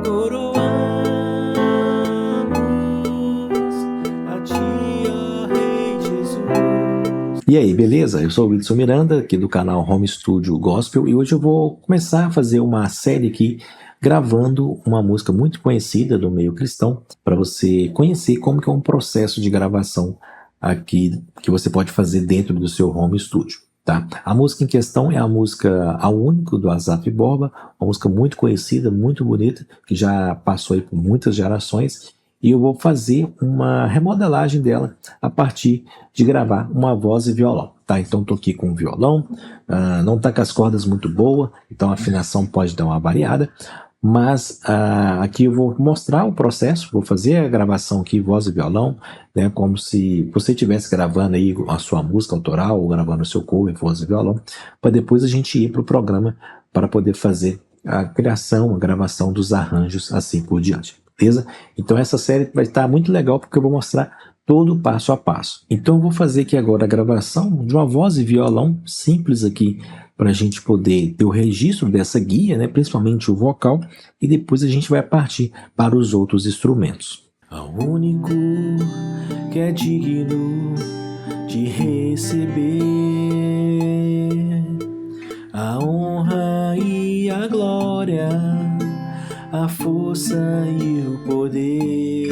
Coroamos a ti, ó Rei Jesus. E aí, beleza? Eu sou o Wilson Miranda, aqui do canal Home Studio Gospel, e hoje eu vou começar a fazer uma série aqui gravando uma música muito conhecida do meio cristão, para você conhecer como que é um processo de gravação aqui que você pode fazer dentro do seu home studio, tá? A música em questão é a música Ao Único, do Asaf Borba, uma música muito conhecida, muito bonita, que já passou aí por muitas gerações, e eu vou fazer uma remodelagem dela a partir de gravar uma voz e violão, tá? Então tô aqui com o violão, não tá com as cordas muito boas, então a afinação pode dar uma variada, mas aqui eu vou mostrar o processo, vou fazer a gravação aqui, voz e violão, né, como se você estivesse gravando aí a sua música autoral ou gravando o seu cover, voz e violão, para depois a gente ir para o programa para poder fazer a criação, a gravação dos arranjos, assim por diante, beleza? Então essa série vai estar muito legal porque eu vou mostrar todo o passo a passo. Então eu vou fazer aqui agora a gravação de uma voz e violão simples aqui, para a gente poder ter o registro dessa guia, né, principalmente o vocal, e depois a gente vai partir para os outros instrumentos. Ao único que é digno de receber a honra e a glória, a força e o poder,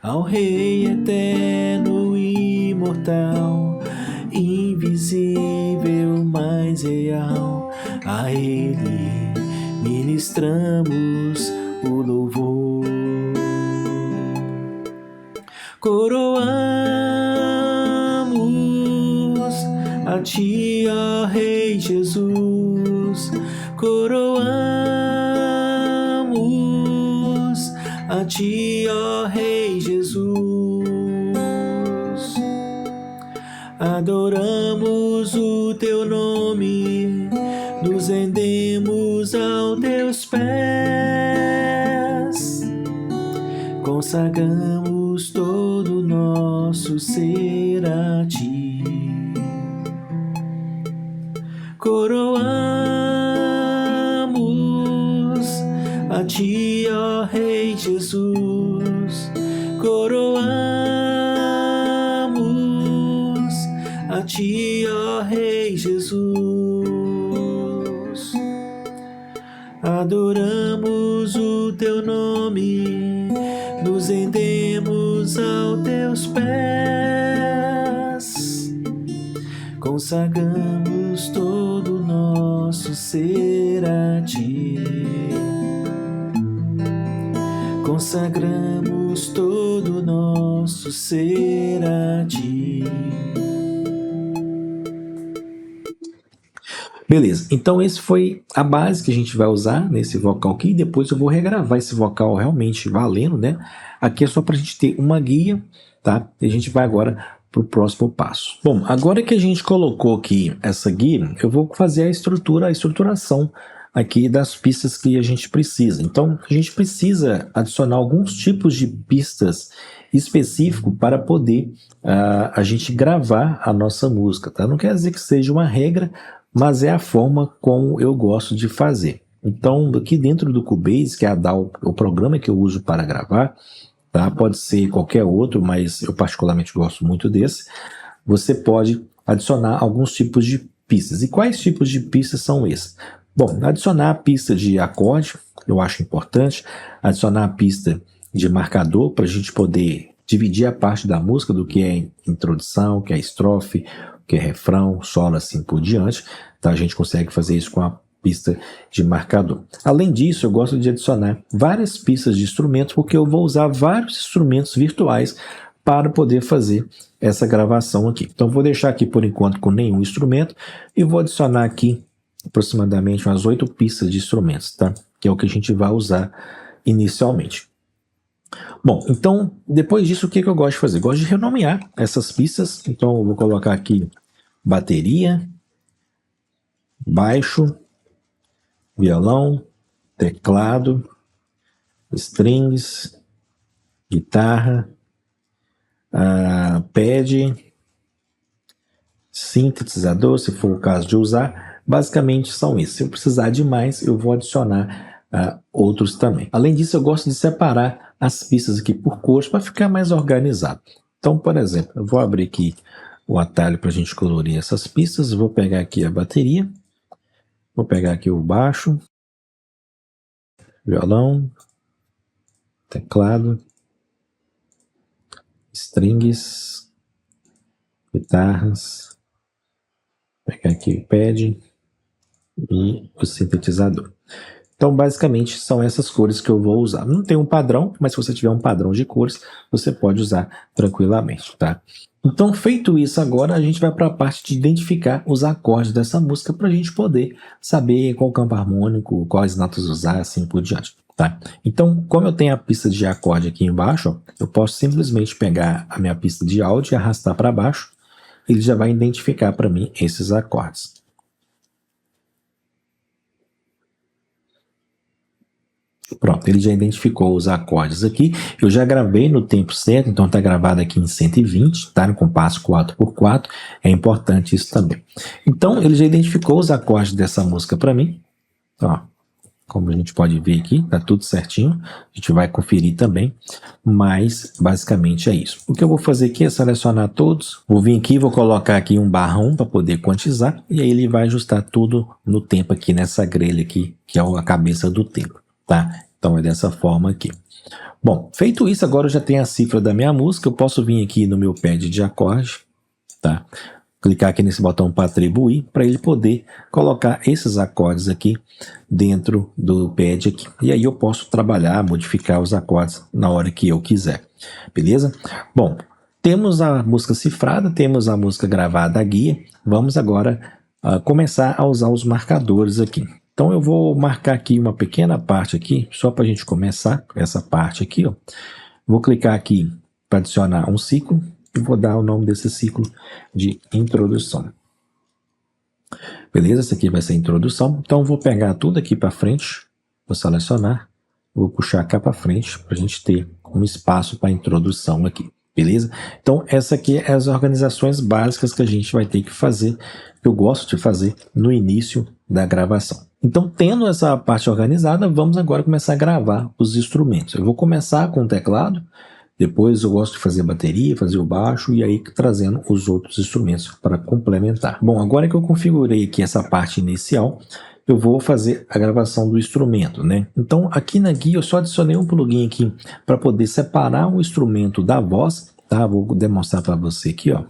ao Rei eterno e imortal, invisível, mas real, a Ele ministramos o louvor. Coroamos a ti, ó Rei Jesus. Coroamos a ti, ó Rei Jesus. Adoramos o teu nome, nos rendemos aos teus pés, consagramos todo o nosso ser a ti. Coroamos a ti, ó Rei Jesus. Coroamos a ti, ó Rei Jesus. Adoramos o teu nome, nos rendemos aos teus pés, consagramos todo o nosso ser a ti. Consagramos todo o nosso ser a ti. Beleza, então esse foi a base que a gente vai usar nesse vocal aqui, e depois eu vou regravar esse vocal realmente valendo, né? Aqui é só para a gente ter uma guia, tá? E a gente vai agora para o próximo passo. Bom, agora que a gente colocou aqui essa guia, eu vou fazer a estruturação aqui das pistas que a gente precisa. Então, a gente precisa adicionar alguns tipos de pistas específicos para poder a gente gravar a nossa música, tá? Não quer dizer que seja uma regra, mas é a forma como eu gosto de fazer. Então, aqui dentro do Cubase, que é a DAW, o programa que eu uso para gravar, tá? Pode ser qualquer outro, mas eu particularmente gosto muito desse. Você pode adicionar alguns tipos de pistas. E quais tipos de pistas são esses? Bom, adicionar a pista de acorde, eu acho importante. Adicionar a pista de marcador, para a gente poder dividir a parte da música do que é introdução, que é estrofe, que é refrão, solo, assim por diante, tá? A gente consegue fazer isso com a pista de marcador. Além disso, eu gosto de adicionar várias pistas de instrumentos, porque eu vou usar vários instrumentos virtuais para poder fazer essa gravação aqui. Então, vou deixar aqui por enquanto com nenhum instrumento e vou adicionar aqui aproximadamente umas 8 pistas de instrumentos, tá? Que é o que a gente vai usar inicialmente. Bom, então, depois disso, o que eu gosto de fazer? Eu gosto de renomear essas pistas. Então, eu vou colocar aqui bateria, baixo, violão, teclado, strings, guitarra, pad, sintetizador, se for o caso de usar, basicamente são esses. Se eu precisar de mais, eu vou adicionar outros também. Além disso, eu gosto de separar as pistas aqui por cores para ficar mais organizado. Então, por exemplo, eu vou abrir aqui o atalho para a gente colorir essas pistas. Vou pegar aqui a bateria, vou pegar aqui o baixo, violão, teclado, strings, guitarras, pegar aqui o pad e o sintetizador. Então, basicamente, são essas cores que eu vou usar. Não tem um padrão, mas se você tiver um padrão de cores, você pode usar tranquilamente, tá? Então, feito isso agora, a gente vai para a parte de identificar os acordes dessa música para a gente poder saber qual campo harmônico, quais notas usar, assim por diante, tá? Então, como eu tenho a pista de acorde aqui embaixo, ó, eu posso simplesmente pegar a minha pista de áudio e arrastar para baixo, ele já vai identificar para mim esses acordes. Pronto, ele já identificou os acordes aqui. Eu já gravei no tempo certo, então está gravado aqui em 120, tá? No compasso 4x4. É importante isso também. Então, ele já identificou os acordes dessa música para mim. Ó, como a gente pode ver aqui, tá tudo certinho. A gente vai conferir também, mas basicamente é isso. O que eu vou fazer aqui é selecionar todos. Vou vir aqui, vou colocar aqui um /1 para poder quantizar, e aí ele vai ajustar tudo no tempo aqui nessa grelha aqui, que é a cabeça do tempo. Tá? Então é dessa forma aqui. Bom, feito isso, agora eu já tenho a cifra da minha música. Eu posso vir aqui no meu pad de acorde, tá? Clicar aqui nesse botão para atribuir, para ele poder colocar esses acordes aqui dentro do pad aqui. E aí eu posso trabalhar, modificar os acordes na hora que eu quiser. Beleza? Bom, temos a música cifrada, temos a música gravada a guia. Vamos agora começar a usar os marcadores aqui. Então eu vou marcar aqui uma pequena parte aqui, só para a gente começar essa parte aqui, ó. Vou clicar aqui para adicionar um ciclo e vou dar o nome desse ciclo de introdução. Beleza? Essa aqui vai ser a introdução. Então eu vou pegar tudo aqui para frente, vou selecionar, vou puxar cá para frente para a gente ter um espaço para introdução aqui. Beleza? Então essa aqui é as organizações básicas que a gente vai ter que fazer, que eu gosto de fazer no início da gravação. Então, tendo essa parte organizada, vamos agora começar a gravar os instrumentos. Eu vou começar com o teclado, depois eu gosto de fazer bateria, fazer o baixo e aí trazendo os outros instrumentos para complementar. Bom, agora que eu configurei aqui essa parte inicial, eu vou fazer a gravação do instrumento, né? Então, aqui na guia eu só adicionei um plugin aqui para poder separar o instrumento da voz, tá? Vou demonstrar para você aqui, ó.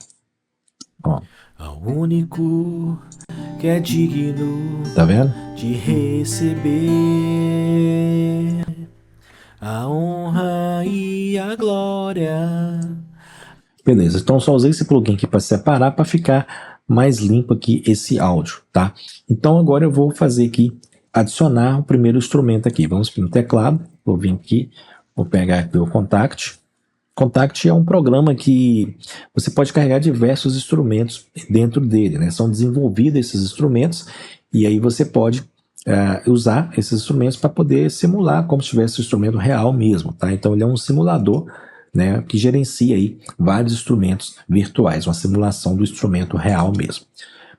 Ao único que é digno, tá vendo? De receber a honra e a glória. Beleza, então só usei esse plugin aqui para separar, para ficar mais limpo aqui esse áudio, tá? Então agora eu vou fazer aqui, adicionar o primeiro instrumento aqui. Vamos para o teclado, vou vir aqui, vou pegar aqui o Contact. Contact é um programa que você pode carregar diversos instrumentos dentro dele, né? São desenvolvidos esses instrumentos e aí você pode usar esses instrumentos para poder simular como se tivesse um instrumento real mesmo, tá? Então ele é um simulador, né, que gerencia aí vários instrumentos virtuais, uma simulação do instrumento real mesmo.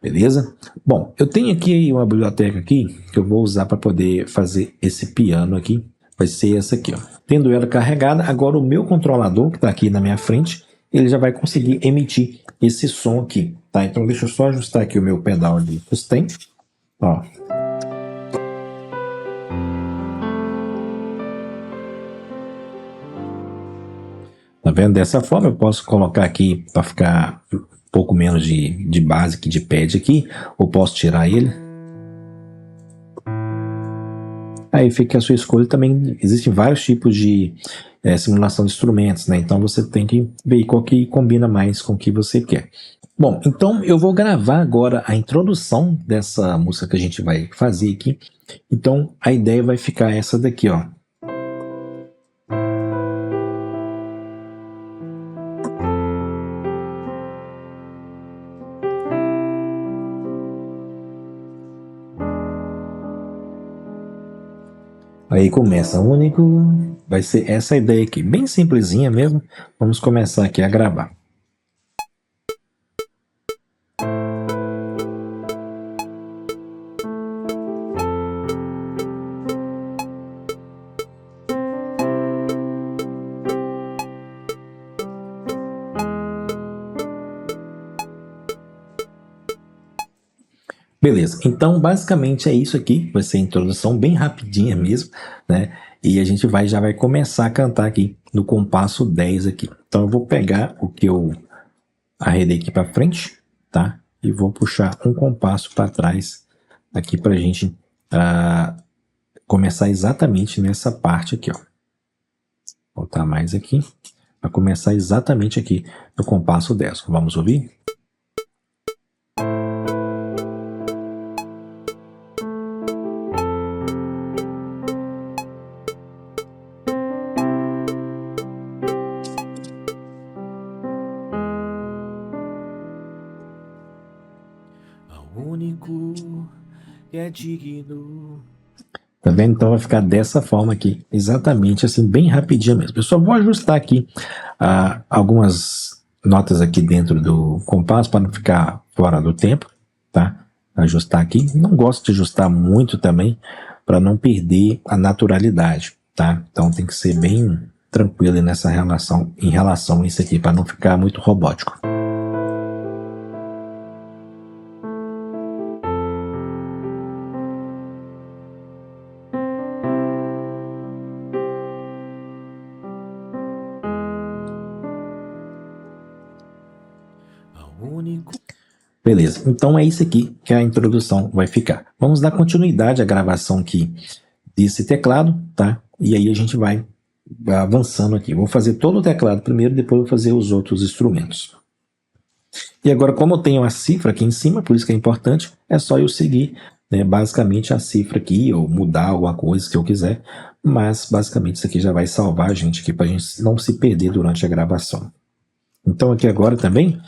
Beleza? Bom, eu tenho aqui uma biblioteca aqui que eu vou usar para poder fazer esse piano aqui. Vai ser essa aqui, ó. Tendo ela carregada, agora o meu controlador, que está aqui na minha frente, ele já vai conseguir emitir esse som aqui, tá? Então deixa eu só ajustar aqui o meu pedal de sustain, ó. Tá vendo? Dessa forma eu posso colocar aqui para ficar um pouco menos de base aqui, de pad aqui, ou posso tirar ele. Aí fica a sua escolha. Também existem vários tipos de simulação de instrumentos, né? Então você tem que ver qual que combina mais com o que você quer. Bom, então eu vou gravar agora a introdução dessa música que a gente vai fazer aqui. Então a ideia vai ficar essa daqui, ó. Aí começa o único, vai ser essa ideia aqui, bem simplesinha mesmo. Vamos começar aqui a gravar. Tá. Beleza? Então, basicamente é isso aqui. Vai ser a introdução bem rapidinha mesmo, né? E a gente já vai começar a cantar aqui no compasso 10 aqui. Então, eu vou pegar o que eu arredei aqui para frente, tá? E vou puxar um compasso para trás aqui para a gente começar exatamente nessa parte aqui, ó. Vou botar mais aqui para começar exatamente aqui no compasso 10. Vamos ouvir? Único que é digno. Tá vendo? Então vai ficar dessa forma aqui, exatamente assim, bem rapidinho mesmo. Eu só vou ajustar aqui algumas notas aqui dentro do compasso para não ficar fora do tempo, tá? Ajustar aqui. Não gosto de ajustar muito também para não perder a naturalidade, tá? Então tem que ser bem tranquilo nessa relação, em relação a isso aqui, para não ficar muito robótico. Beleza, então é isso aqui que a introdução vai ficar. Vamos dar continuidade à gravação aqui desse teclado, tá? E aí a gente vai avançando aqui. Vou fazer todo o teclado primeiro, depois vou fazer os outros instrumentos. E agora, como eu tenho a cifra aqui em cima, por isso que é importante, é só eu seguir, né, basicamente a cifra aqui, ou mudar alguma coisa que eu quiser, mas basicamente isso aqui já vai salvar a gente aqui, para a gente não se perder durante a gravação. Então aqui agora também,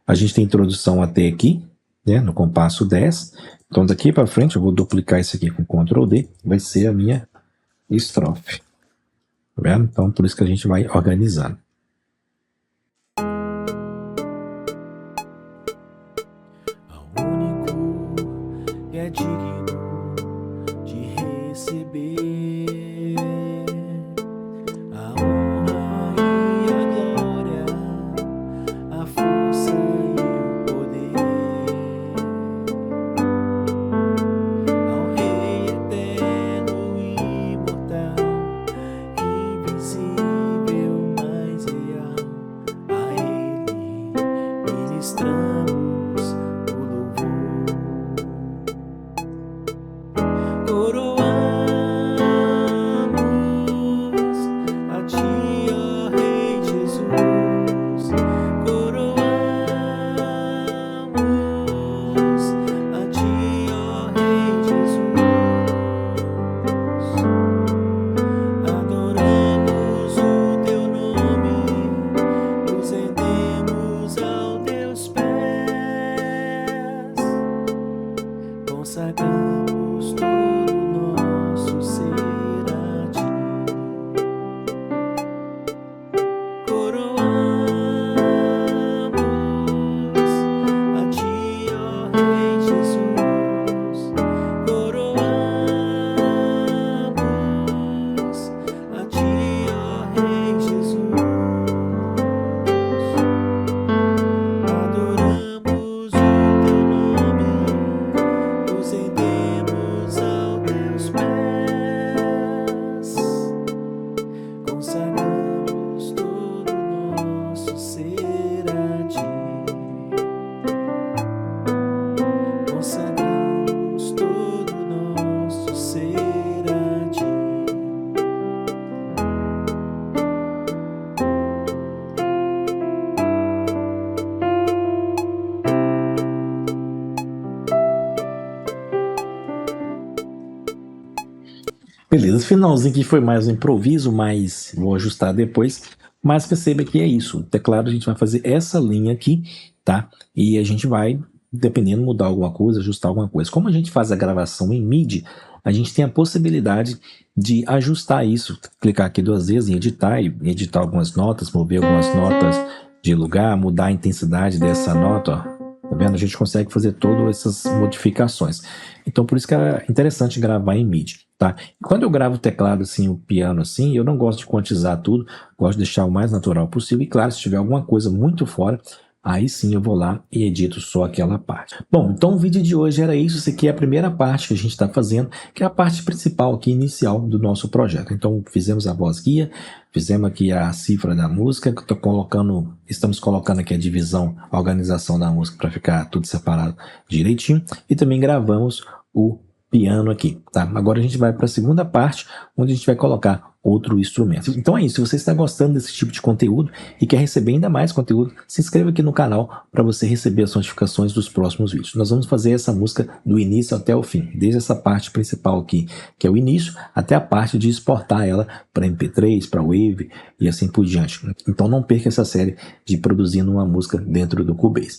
a gente tem introdução até aqui, né, no compasso 10. Então daqui para frente eu vou duplicar isso aqui com Ctrl D, vai ser a minha estrofe. Tá vendo? Então por isso que a gente vai organizando. Único que é digno de receber a honra e a glória, a força e o poder, ao Rei eterno e imortal, invisível, mas real, a Ele ministramos o louvor. Coroamos a Ti, ó Rei Jesus. Coroamos a Ti, ó Rei Jesus. Adoramos o Teu nome, nos rendemos aos Teus pés, consagramos todo o nosso ser a Ti. Coroamos a Ti, ó Rei Jesus. Coroamos a Ti, ó Rei Jesus. Adoramos o Teu nome, nos rendemos aos Teus pés, consagramos todo o nosso ser a Ti. Consagramos todo o nosso ser a Ti. Beleza, finalzinho aqui foi mais um improviso, mas vou ajustar depois. Mas perceba que é isso, o teclado a gente vai fazer essa linha aqui, tá? E a gente vai, dependendo, mudar alguma coisa, ajustar alguma coisa. Como a gente faz a gravação em MIDI, a gente tem a possibilidade de ajustar isso, clicar aqui 2 vezes em editar e editar algumas notas, mover algumas notas de lugar, mudar a intensidade dessa nota, ó. Tá vendo? A gente consegue fazer todas essas modificações. Então, por isso que é interessante gravar em MIDI, tá? Quando eu gravo o teclado assim, o piano assim, eu não gosto de quantizar tudo, gosto de deixar o mais natural possível. E claro, se tiver alguma coisa muito fora, aí sim eu vou lá e edito só aquela parte. Bom, então o vídeo de hoje era isso. Isso aqui é a primeira parte que a gente está fazendo, que é a parte principal aqui, inicial do nosso projeto. Então fizemos a voz guia, fizemos aqui a cifra da música, que estamos colocando aqui a divisão, a organização da música para ficar tudo separado direitinho, e também gravamos o piano aqui, tá? Agora a gente vai para a segunda parte, onde a gente vai colocar outro instrumento. Então é isso, se você está gostando desse tipo de conteúdo e quer receber ainda mais conteúdo, se inscreva aqui no canal para você receber as notificações dos próximos vídeos. Nós vamos fazer essa música do início até o fim, desde essa parte principal aqui, que é o início, até a parte de exportar ela para MP3, para Wave e assim por diante. Então não perca essa série de produzindo uma música dentro do Cubase.